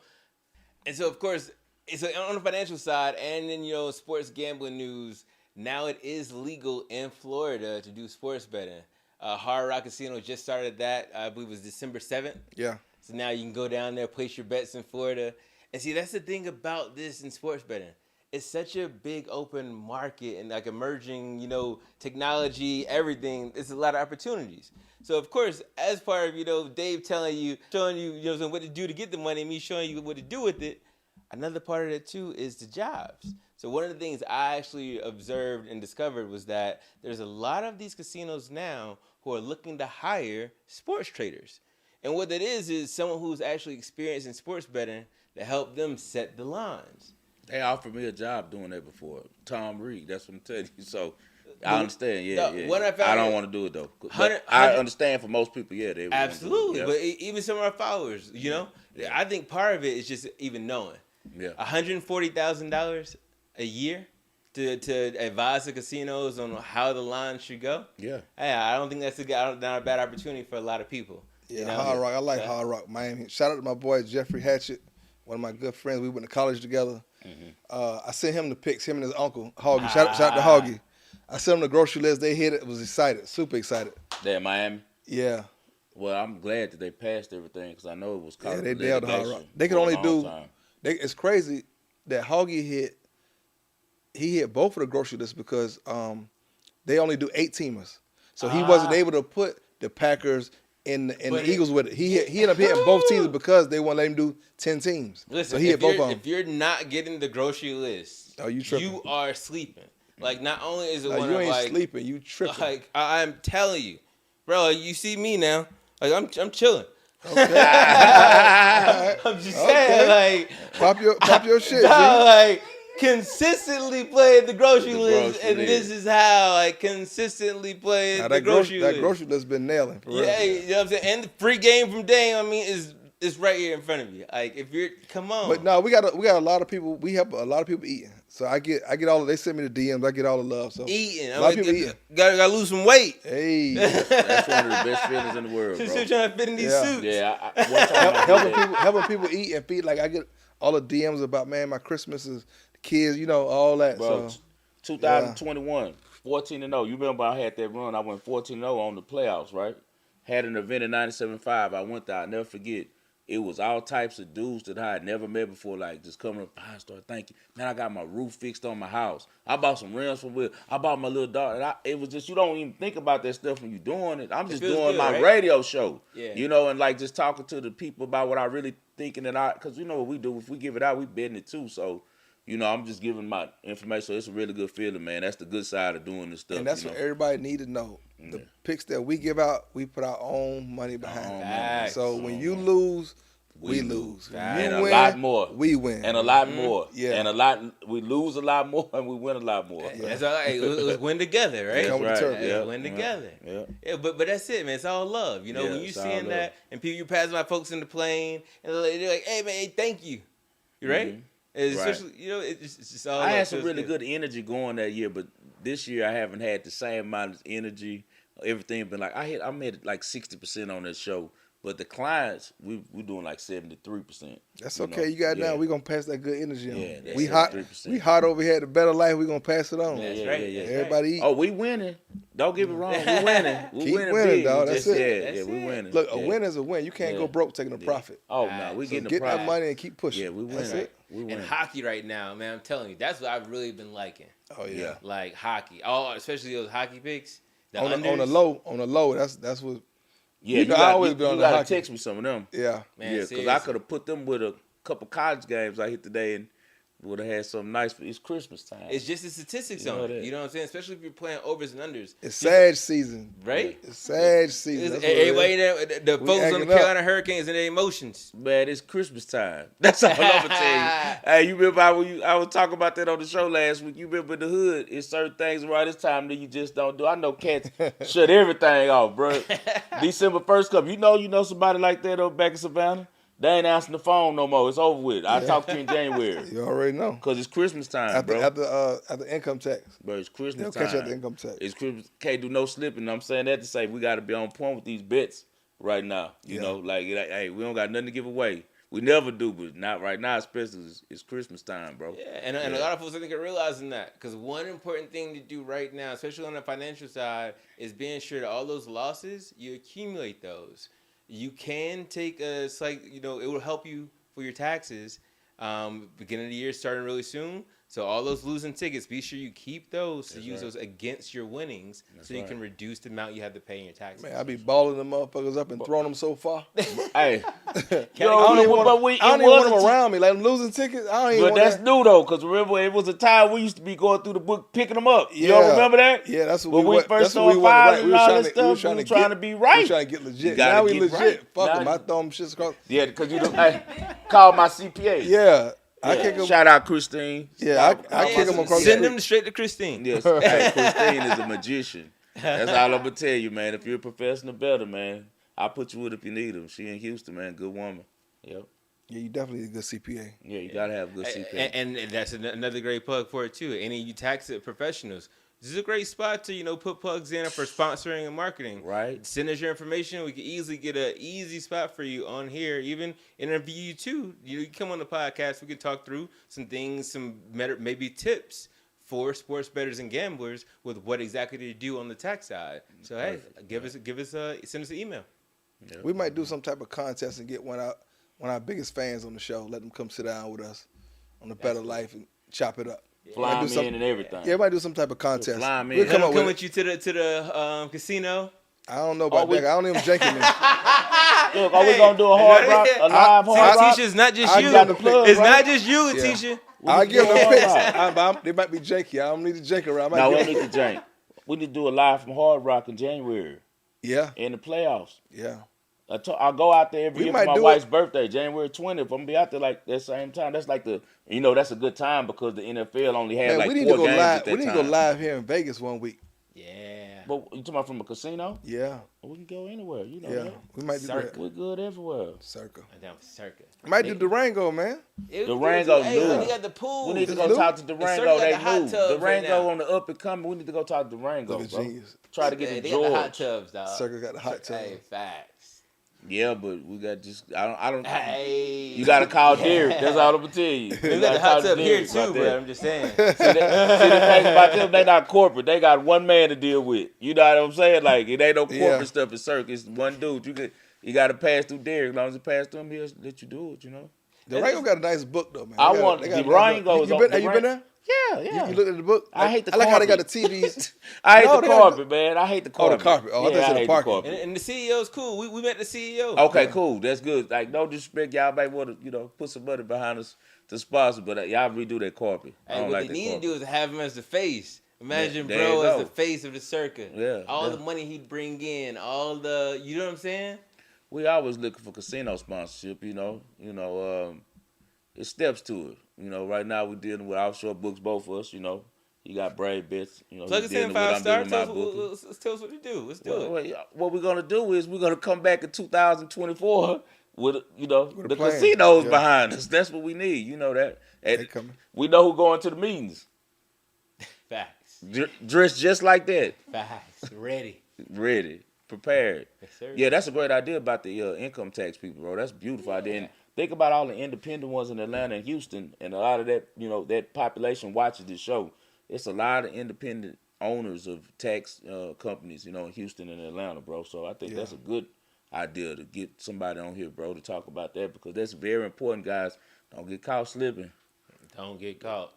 And so, of course, it's on the financial side, and then, you know, sports gambling news. Now it is legal in Florida to do sports betting. Hard Rock Casino just started that. I believe it was December 7th. Yeah. So now you can go down there, place your bets in Florida. And see, that's the thing about this in sports betting. It's such a big open market and like emerging, you know, technology, everything. It's a lot of opportunities. So of course, as part of, you know, Dave showing you, you know, what to do to get the money, and me showing you what to do with it. Another part of it too is the jobs. So one of the things I actually observed and discovered was that there's a lot of these casinos now who are looking to hire sports traders. And what that is someone who's actually experienced in sports betting to help them set the lines. They offered me a job doing that before. Tom Reed, that's what I'm telling you. So I understand, yeah. What I don't want to do it though. But I understand for most people, yeah, they absolutely. Yeah. But even some of our followers, you know, I think part of it is just even knowing. Yeah. $140,000 a year to advise the casinos on how the line should go. Yeah. Hey, I don't think that's not a bad opportunity for a lot of people. Yeah, you know? Hard Rock. I like Hard Rock, Miami. Shout out to my boy Jeffrey Hatchett, one of my good friends. We went to college together. I sent him the pics, him and his uncle, Hoggy. Shout out to Hoggy. I sent him the grocery list. They hit it. Was excited, super excited. They're in Miami? Yeah. Well, I'm glad that they passed everything because I know it was Yeah, college they nailed Hard Rock. They could for a only long do. time. It's crazy that Hoggy hit both of the grocery lists because they only do 8-teamers. So he wasn't able to put the Packers and the Eagles with it. He ended up hitting both teams because they wouldn't let him do 10 teams. Listen, so he hit both of them. If you're not getting the grocery list, Oh, you tripping. you are sleeping. Like, not only is it Like, one you of ain't like sleeping, you tripping. like I'm telling you, bro. You see me now. Like I'm chilling. Okay. I'm just saying, like Pop your shit, dog, G. like consistently played the grocery The list, grocery and list. this is how I consistently played Now, the grocery list. that grocery list been nailing. For real. Yeah, you know what I'm saying. And the free game from Dame, I mean, is right here in front of you. Like if you're, come on. But no, we got a lot of people. We have a lot of people eating. So I get all of. They send me the DMs. I get all the love. So eating. a lot of people eating. Gotta lose some weight. Hey, That's one of the best feelings in the world, Still bro. trying to fit in these Yeah. suits. Yeah, one time I helping people eat and feed. Like I get all the DMs about, man, my Christmas is the kids. You know all that. bro, So 2021, 14-0. You remember I had that run. I went 14-0 on the playoffs, right? Had an event in 97.5. I went there. I'll never forget. It was all types of dudes that I had never met before, like just coming up, 5-star, thank you. Man, I got my roof fixed on my house. I bought some rims from Will. I bought my little daughter. It was just, you don't even think about that stuff when you're doing it. I'm just feels doing good, my right? radio show. Yeah. You know, and like just talking to the people about what I really thinking because you know what we do. If we give it out, we betting it too. So, you know, I'm just giving my information. So it's a really good feeling, man. That's the good side of doing this stuff. and that's you what know? everybody need to know. The picks that we give out, we put our own money behind. own it. money. So when you lose, we lose. When Facts. you And a win, lot more. we win. And a lot more. Yeah. And we lose a lot more and we win a lot more. That's all right. Let's win together, right? Come with the turkey. Yeah, win together. Yeah. Yeah, but that's it, man. It's all love. You know, Yeah, when you it's all seeing love. that and people, you passing by folks in the plane and they're like, hey, man, hey, thank you. You right? It's Right. especially, you know, it's just all I love. had some Feels really good energy going that year, but this year I haven't had the same amount of energy. Everything been like I'm at like 60% on this show, but the clients we doing like 73%. That's you okay. know? You got it Yeah. now. We gonna pass that good energy on. Yeah, that's we hot. 73%. We hot over here at the Bettor Life. We gonna pass it on. That's Yeah, right. yeah, yeah. That's Everybody eat. Oh, we winning. Don't get me wrong. We winning. We Keep winning winning, big. dog. We That's just- it. Yeah, That's we it. winning. Look, a Yeah. win is a win. You can't Yeah. go broke taking a profit. Oh no, we So getting get the that prize. money and keep pushing. Yeah, we That's winning. it. We And winning. hockey right now, man, I'm telling you, that's what I've really been liking. Oh yeah. Yeah. Like hockey. Oh, especially those hockey picks. The On the unders. low. That's what. Yeah, You you know, I got always you, be on you the gotta hockey. text me some of them. Yeah. Man, Yeah, because I seriously. could have put them with a couple college games I hit today, and would have had something nice for it's Christmas time. It's just the statistics on it. You know what I'm saying? Especially if you're playing overs and unders. It's Sag season. Right? It's Sag season. Everybody the folks on the Carolina Hurricanes and their emotions. Man, it's Christmas time. That's all I'm gonna tell you. Hey, you remember I was talking about that on the show last week. You remember the hood? It's certain things around this time that you just don't do. I know cats shut everything off, bro. December 1st come. You know somebody like that over back in Savannah? They ain't answering the phone no more. It's over with. I'll talk to you in January. You already know. Because it's Christmas time, bro. After income tax. Bro, it's Christmas They'll time. catch you at the income tax. It's Christmas. Can't do no slipping. I'm saying that to say we got to be on point with these bets right now. You know, like, hey, we don't got nothing to give away. We never do, but not right now, especially it's Christmas time, bro. Yeah, and a lot of folks I think are realizing that. Because one important thing to do right now, especially on the financial side, is being sure that all those losses, you accumulate those. You can take a slight, it will help you for your taxes. Beginning of the year starting really soon. So all those losing tickets, be sure you keep those to use those against your winnings so you can reduce the amount you have to pay in your taxes. Man, I be balling them motherfuckers up and throwing them so far. Hey, I don't even want them around me. Like, I'm losing tickets. I don't even want that's new, though, because remember, it was a time we used to be going through the book picking them up. Yeah. You all remember that? Yeah, that's what when we first started filing and all that stuff. We were trying to be right. We were trying to get legit. Now we legit. Right. Fuck them. I throw them shits across. Yeah, because call my CPA. Yeah. I kick them. Shout out Christine. Yeah, I kick them across. Send them straight to Christine. Yes, hey, Christine is a magician. That's all I'm gonna tell you, man. If you're a professional bettor, man, I'll put you with if you need them. She in Houston, man, good woman. Yep. Yeah, you definitely need a good CPA. Yeah, you gotta have a good CPA. And that's another great plug for it too. Any of you tax professionals, this is a great spot to put plugs in for sponsoring and marketing. Right. Send us your information. We can easily get an easy spot for you on here. Even interview you too. You come on the podcast. We can talk through some things, some maybe tips for sports bettors and gamblers with what exactly to do on the tax side. So hey, send us an email. Yeah. We might do some type of contest and get one of our biggest fans on the show. Let them come sit down with us on the Bettor Life and chop it up. Fly them in and everything. Yeah, everybody do some type of contest. We'll come with you to the casino. I don't know about that. I don't even janking me. Look, are we gonna do a hard rock, a live hard rock? Leteshia, it's not just you. It's not just you, Leteshia. I'll give them the picks. They might be janky. I don't need to jank around. No, we need to jank. We need to do a live from Hard Rock in January. Yeah. In the playoffs. Yeah. I'll go out there every year for my wife's birthday, January 20th. I'm gonna be out there like that same time. That's like that's a good time because the NFL only has like 4 games at that time. We need to go live here in Vegas one week. Yeah. But you talking about from a casino? Yeah. We can go anywhere. You know yeah. that. We might do that. We're good everywhere. Circa. Circa. Might do Durango, man. Durango's new. We got the pool. We need to go talk to Durango. They new. Durango on the up and coming. We need to go talk to Durango, bro. Genius. Try to get the George. Got the hot tubs, dog. Circa got the hot tub. Hey, facts. Yeah, but we got I don't. Hey. You gotta call Derek. That's all I'm gonna tell you. We got the hot tub here too, but I'm just saying. See, the thing about them, they not corporate. They got one man to deal with. You know what I'm saying? Like it ain't no corporate stuff. It's Circa. It's one dude. You got to pass through Derek. As long as you pass through him, he'll let you do it. You know. Durango got a nice book though, man. Durango. Have you been there? Yeah. You looked at the book? I hate the carpet. I like how they got the TVs. I hate the carpet, man. I hate the carpet. Oh, the carpet. Oh, I thought you said the parking. And the CEO's cool. We met the CEO. Okay, cool. That's good. Like, no disrespect. Y'all might want to, put some money behind us to sponsor, but y'all redo that carpet. And what they need to do is have him as the face. Imagine bro as the face of the Circa. Yeah. All the money he'd bring in, all the, you know what I'm saying? We always looking for casino sponsorship, it steps to it. Right now we're dealing with offshore books, both of us, You got Brave Bets, Plug us in 5 stars. Tell us what to do. Let's do it. What we're going to do is we're going to come back in 2024 with, the plan. casinos behind us. That's what we need. You know that. And we know who going to the meetings. Facts. Dressed just like that. Facts. Ready. Prepared. Yes, sir. Yeah, that's a great idea about the income tax people, bro. That's a beautiful idea. And think about all the independent ones in Atlanta and Houston, and a lot of that, that population watches this show. It's a lot of independent owners of tax companies, in Houston and Atlanta, bro. So I think that's a good idea to get somebody on here, bro, to talk about that because that's very important, guys. Don't get caught slipping. Don't get caught.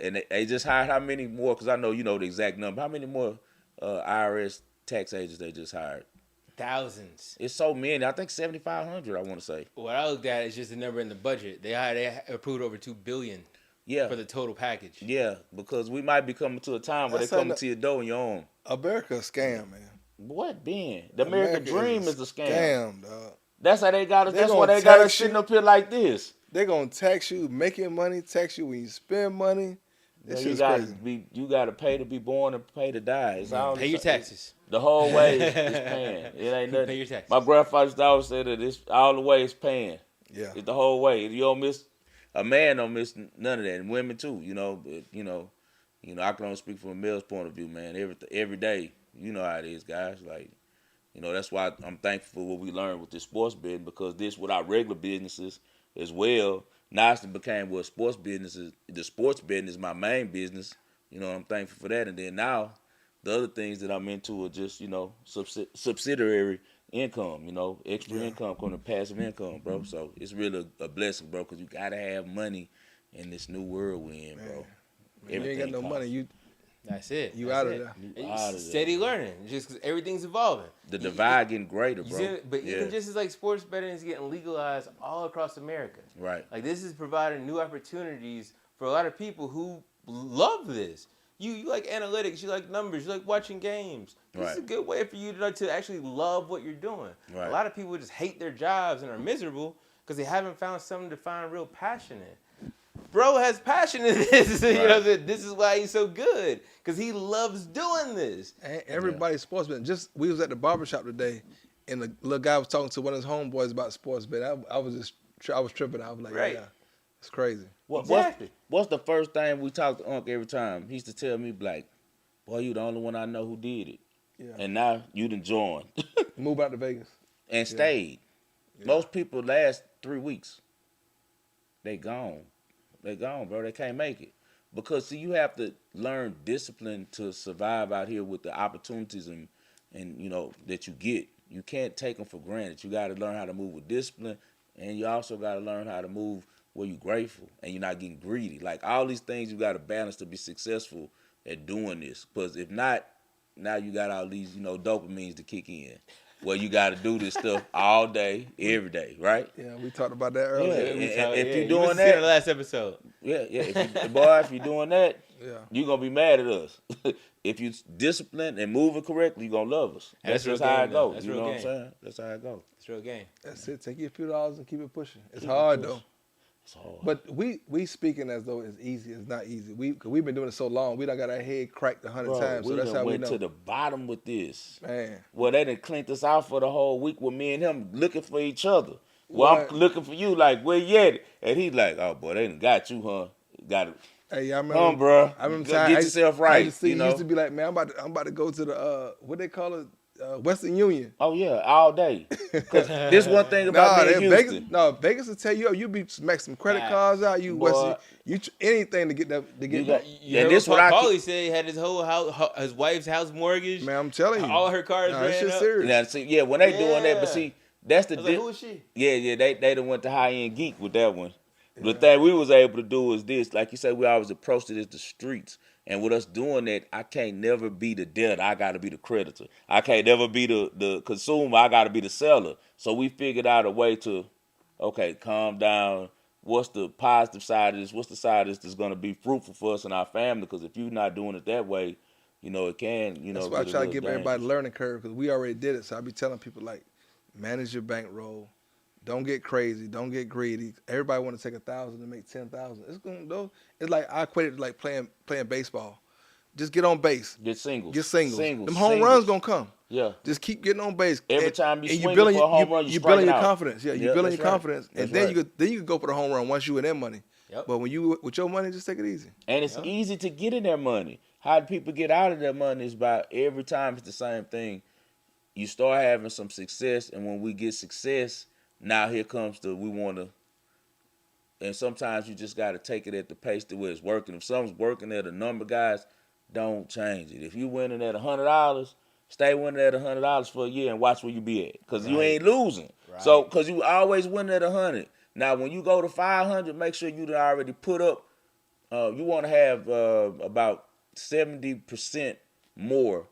And they just hired how many more? Because I know you know the exact number. How many more IRS tax agents they just hired? Thousands. It's so many. I think 7,500. I want to say. What I looked at is just the number in the budget. They approved over $2 billion. Yeah. For the total package. Yeah, because we might be coming to a time where they coming to your door and your own. America a scam, man. What, Ben? The American dream is a scam. Scam, dog. That's how they got us. That's why they got us sitting up here like this. They're gonna tax you making money, tax you when you spend money. This shit's crazy. You gotta pay to be born and pay to die. It's all pay your taxes. The whole way is paying. It ain't nothing. Pay your taxes. My grandfather used to always say that it's all the way is paying. Yeah. It's the whole way. You don't miss. A man don't miss none of that, and women too. But, I can only speak from a male's point of view, man. Every day, you know how it is, guys. Like, that's why I'm thankful for what we learned with this sports betting, because this with our regular businesses as well. Now it became what sports business is. The sports betting is my main business. I'm thankful for that, and then now the other things that I'm into are just subsidiary income, extra income, coming passive income, bro. So it's really a blessing, bro, because you gotta have money in this new world we're in, bro. Man, you ain't got no money, that's it. You out of there. Steady learning, just because everything's evolving. The divide getting greater, bro. But even just as like sports betting is getting legalized all across America. Right. Like this is providing new opportunities for a lot of people who love this. You like analytics, you like numbers, you like watching games. This is a good way for you to actually love what you're doing. Right. A lot of people just hate their jobs and are miserable because they haven't found something to find real passion in. Bro has passion in this. This is why he's so good, because he loves doing this. And everybody's sports betting. We was at the barbershop today, and the little guy was talking to one of his homeboys about sports betting. I was tripping. I was like, yeah, it's crazy. What's the first thing we talk to Unc every time? He used to tell me, like, boy, you the only one I know who did it. Yeah. And now you done joined. Move out to Vegas. And stayed. Yeah. Most people last 3 weeks. They gone. They gone, bro. They can't make it. Because, see, you have to learn discipline to survive out here with the opportunities and that you get. You can't take them for granted. You got to learn how to move with discipline, and you also got to learn how to move where you're grateful and you're not getting greedy. Like, all these things you got to balance to be successful at doing this. Because if not, now you got all these, dopamines to kick in. Well, you got to do this stuff all day, every day, right? Yeah, we talked about that earlier. If you're doing that, in the last episode. Yeah. If you're doing that, you're gonna be mad at us. If you disciplined and moving correctly, you're gonna love us. That's just how it goes. You know what I'm saying? That's how it goes. It's real game. That's it. Take your few dollars and keep it pushing. It's hard though. It's hard. But we speaking as though it's easy. It's not easy. We've been doing it so long. We done got our head cracked 100 times. So that's how we know. We went to the bottom with this. Man. Well, they done cleaned us out for the whole week with me and him looking for each other. Well, I'm looking for you, like, where you at? And he's like, oh, boy, they done got you, huh? Got it. Hey, I remember. Bro. I remember get yourself right. You used to be like, man, I'm about to go to the what they call it, Western Union. Oh yeah, all day. Cause this one thing about me in Houston. Vegas will tell you, you be make some credit cards out. Anything to get that. And this what Paulie said. He had his wife's house mortgage. Man, I'm telling you, all her cars ran up. Serious. Now, see, when they doing that, but see, that's the like, who is she? Yeah, they done went to high end geek with that one. The thing we was able to do is this, like you said, we always approached it as the streets. And with us doing that, I can't never be the debtor. I got to be the creditor. I can't never be the consumer. I got to be the seller. So we figured out a way to, okay, calm down. What's the positive side of this? What's the side of this that's going to be fruitful for us and our family? Because if you're not doing it that way, it can, That's why I try to give everybody the learning curve, because we already did it. So I be telling people, like, manage your bankroll. Don't get crazy. Don't get greedy. Everybody want to take 1,000 and make 10,000. It's like I equate it to like playing baseball. Just get on base. Get singles. Them home runs gonna come. Yeah. Just keep getting on base. Every time you swing for a home run, you're building your confidence. Yeah, you're building your right. confidence, and then you can go for the home run once you in their money. Yep. But when you with your money, just take it easy. And it's easy to get in their money. How do people get out of their money is by every time it's the same thing. You start having some success, and when we get success. Now here comes we want to, and sometimes you just got to take it at the pace to where it's working. If something's working at a number, guys, don't change it. If you winning at $100, stay winning at $100 for a year and watch where you be at, because you ain't losing. Right. So, because you always winning at 100. Now, when you go to 500, make sure you already put up. You want to have about 70% more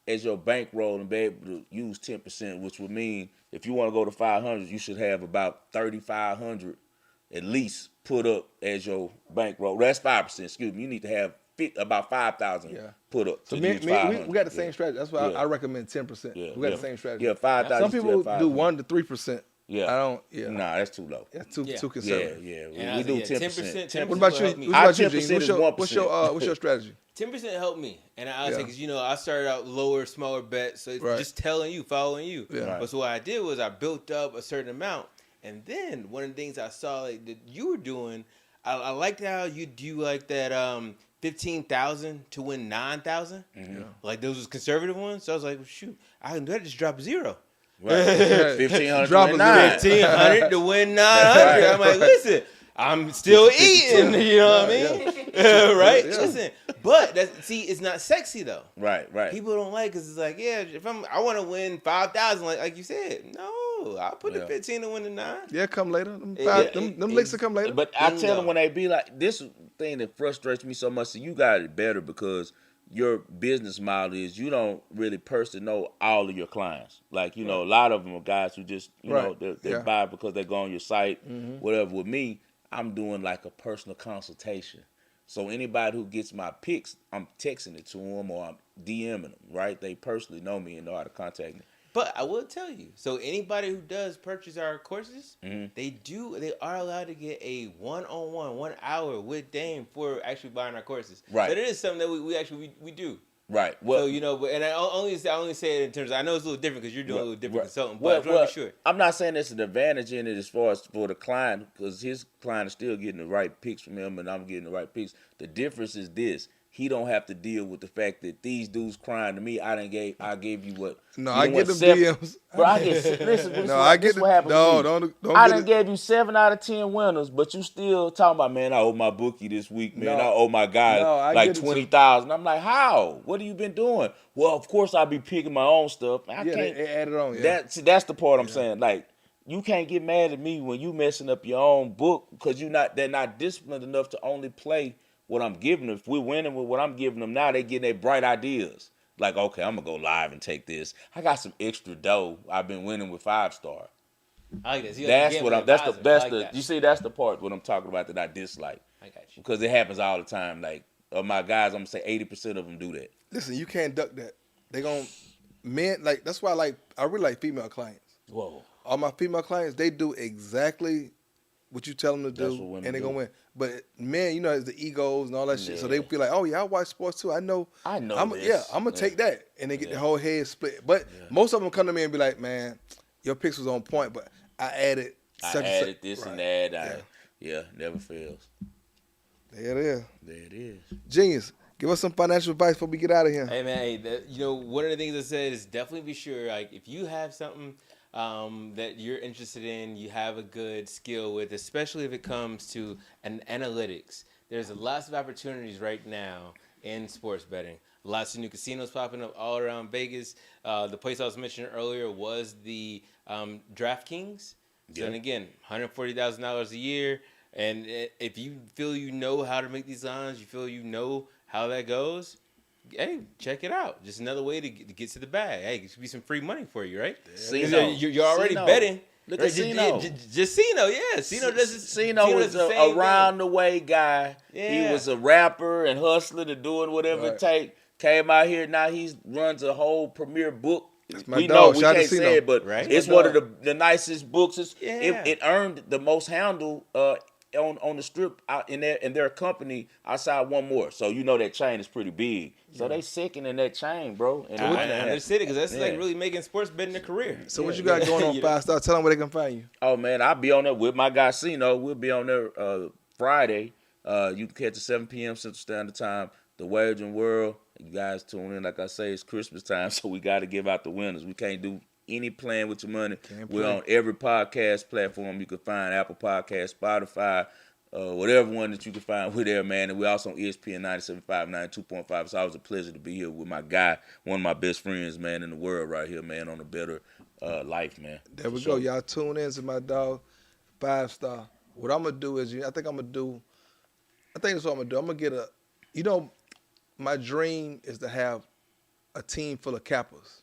as your bankroll and be able to use 10%, which would mean if you want to go to 500, you should have about 3,500 at least put up as your bankroll. That's 5%. Excuse me. You need to have about 5,000 put up. So we got the same strategy. That's why I recommend 10%. Yeah. We got the same strategy. Yeah, 5,000. Some people do 1 to 3%. Yeah. I don't. Yeah. Nah, that's too low. That's too conservative. Yeah. We do 10%. 10%. What about you? Our Gene? 10% is 1%. What's your strategy? 10% helped me, and I was like, you know, I started out lower, smaller bets, so it's just telling you, following you. Yeah. But so what I did was I built up a certain amount, and then one of the things I saw like that you were doing, I liked how you do like that 15,000 to win 9,000. Mm-hmm. Like those was conservative ones. So I was like, well, shoot, I can do that. Just drop 0. Right. 1,500 to win 1,500 to win 900. I'm like, listen, I'm still eating. You know what I mean? Right? Yeah. Listen, but it's not sexy though. Right. People don't like because it's like, if I want to win 5,000, like you said, no, I'll put the 15 to win the 9. Yeah, come later. Them licks will come later. But I tell them when they be like, this thing that frustrates me so much, so you got it better because your business model is you don't really personally know all of your clients. Like, you know, a lot of them are guys who just, you know, they buy because they go on your site, whatever. With me, I'm doing like a personal consultation. So anybody who gets my picks, I'm texting it to them or I'm DMing them, right? They personally know me and know how to contact me. But I will tell you, so anybody who does purchase our courses, they are allowed to get a one-on-one, 1 hour with Dame for actually buying our courses. Right. So that is something that we actually do. Right. Well, so, you know, and I only say it in terms of, I know it's a little different because you're doing a little different consulting, but I'm not sure. I'm not saying there's an advantage in it as far as for the client because his client is still getting the right picks from him and I'm getting the right picks. The difference is this. He don't have to deal with the fact that these dudes crying to me. I gave you what? No, I get them DMs. Bro, I get listen. No, I get what happens. No, don't. I done gave you 7 out of 10 winners, but you still talking about, man, I owe my bookie this week, man. I owe my guy like 20,000. I'm like, how? What have you been doing? Well, of course I be picking my own stuff. I can't they add it on. Yeah. That's the part I'm saying. Like, you can't get mad at me when you messing up your own book because they're not disciplined enough to only play what I'm giving them. If we're winning with what I'm giving them now, they getting their bright ideas. Like, okay, I'm gonna go live and take this. I got some extra dough. I've been winning with 5-star. I like this. You see, that's the part what I'm talking about that I dislike. I got you. Because it happens all the time. Like, of my guys, I'm gonna say 80% of them do that. Listen, you can't duck that. They gonna like that's why I really like female clients. Whoa. All my female clients, they do exactly what you tell them to do, and they're gonna win. But men, you know, it's the egos and all that shit. So they feel like, oh yeah, I watch sports too. I know. I'm gonna take that, and they get the whole head split. But most of them come to me and be like, man, your picks was on point, but I added this and that. Never fails. There it is. There it is. Genius. Give us some financial advice before we get out of here. Hey man, you know, one of the things I said is definitely be sure, like, if you have something that you're interested in, you have a good skill with, especially if it comes to an analytics. There's lots of opportunities right now in sports betting. Lots of new casinos popping up all around Vegas. The place I was mentioning earlier was the DraftKings. So, and again, $140,000 a year. And if you feel you know how to make these lines, you feel you know how that goes, hey, check it out. Just another way to get to the bag. Hey, it could be some free money for you, right? You're already betting. Look at Cino. Just Cino, yeah. Cino is a around the way guy. Yeah. He was a rapper and hustler and doing whatever it take. Came out here, now he runs a whole premier book. We know we can't say it, but it's one of the nicest books. It earned the most handle on the strip out in their company outside one more. So you know that chain is pretty big. So they second in that chain, bro. And they're sitting because that's like really making sports betting a career. So what you got going on 5-star? Tell them where they can find you. Oh man, I'll be on there with my guy Cino. We'll be on there Friday. You can catch at 7 p.m. Central Standard Time. The Wagering World. You guys tune in. Like I say, it's Christmas time, so we got to give out the winners. We can't do any playing with your money. We're on every podcast platform you can find, Apple Podcasts, Spotify, whatever one that you can find. We're there, man. And we're also on ESPN 97.5, 92.5. It's always a pleasure to be here with my guy, one of my best friends, man, in the world right here, man, on A Bettor Life, man. There we go. Y'all tune in to my dog, 5-star. What I'm going to do is, I think this is what I'm going to do. I'm going to get my dream is to have a team full of cappers.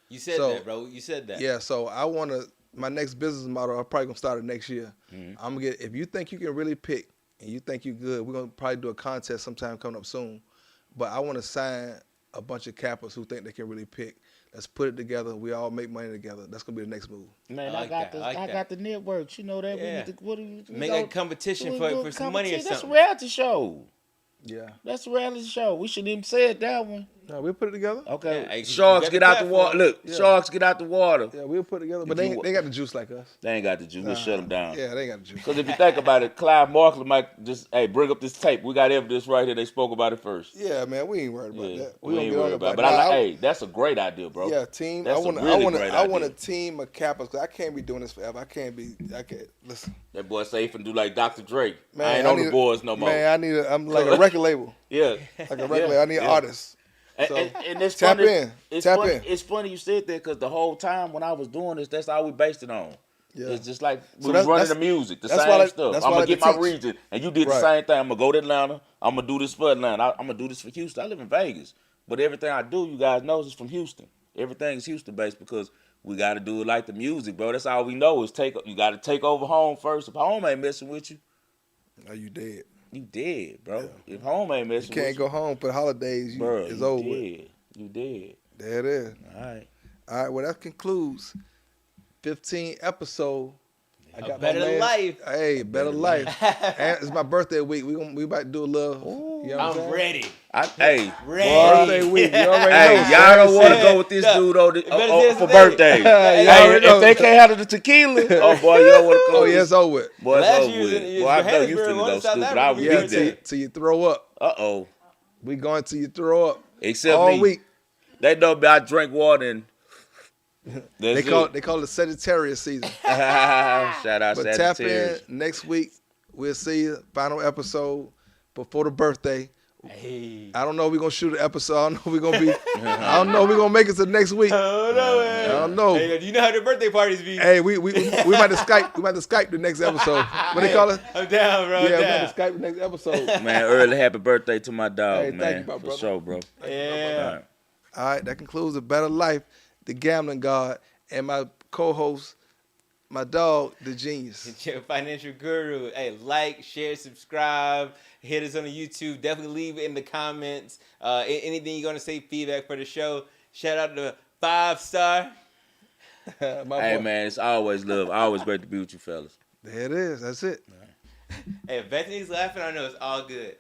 You said that, bro. You said that. Yeah, so I want to my next business model, I'm probably gonna start it next year. I'm gonna get, if you think you can really pick and you think you're good, we're gonna probably do a contest sometime coming up soon. But I want to sign a bunch of cappers who think they can really pick. Let's put it together. We all make money together. That's gonna be the next move. Man, I got the networks. You know that. Yeah. We Make a competition for some money or something. That's a reality show. Yeah. That's a reality show. We shouldn't even say it that one. No, we'll put it together. Okay. Yeah, Sharks you get got out the the water. platform. Look, sharks get out the water. Yeah, we'll put it together. But they got the juice like us. They ain't got the juice. We'll shut them down. Yeah, they ain't got the juice. Because if you think about it, Clive Markler might just, hey, bring up this tape. We got evidence right here. They spoke about it first. Yeah, man, we ain't worried about that. We ain't worried about it. But hey, that's a great idea, bro. Yeah, team. That's I want a team of cappers because I can't be doing this forever. I can't listen. That boy say he finna do like Dr. Dre. Man, I ain't on the boards no more. Man, I'm like a record label. Yeah. Like a record label. I need artists. So, and it's tap funny. in. It's funny you said that because the whole time when I was doing this, that's all we based it on. Yeah. It's just like we was running the music, the same stuff. I'm going to get my region. And you did the same thing. I'm going to go to Atlanta. I'm going to do this for Atlanta. I'm going to do this for Houston. I live in Vegas. But everything I do, you guys know, is from Houston. Everything is Houston-based because we got to do it like the music, bro. That's all we know is you got to take over home first. If home ain't messing with you, no, you dead. You dead, bro. Yeah. If home ain't messing with you. You can't go home for the holidays. It's over with. You dead. There it is. All right, well, that concludes 15 episode. I got Bettor Life. Hey, Bettor Life. And it's my birthday week. We about to do a little. You know I'm ready. Ready. Birthday week. You already know. Y'all don't want to go with this dude for birthday. If they can't handle the tequila, oh boy, you don't want to go. Oh yeah, it's over with. Boy, it's over with. Boy, I know you finna go stupid. I will beat that. Till you throw up. Uh-oh. We going till you throw up. Except all me. Week. They know I drink water and they call it Sagittarius season. Shout out but Sagittarius. Tap in next week. We'll see you. Final episode before the birthday. Hey. I don't know if we're gonna shoot an episode. I don't know if we're gonna be. I don't know if we're gonna make it to next week. I don't know, man. I don't know. Hey, you know how the birthday parties be. Hey, we might have Skype. We might have Skype the next episode. What they call it? I'm down, bro. Yeah, we might have Skype the next episode. Man, early happy birthday to my dog, hey, man. Thank you, my for brother. sure, bro. Yeah. All right, that concludes A Bettor Life, the gambling god, and my co-host, my dog, the genius. Your financial guru. Hey, like, share, subscribe. Hit us on the YouTube. Definitely leave it in the comments. Anything you're gonna say, feedback for the show. Shout out to 5-star. Hey man, it's always love. Always great to be with you fellas. There it is. That's it. Hey, if Bethany's laughing, I know it's all good.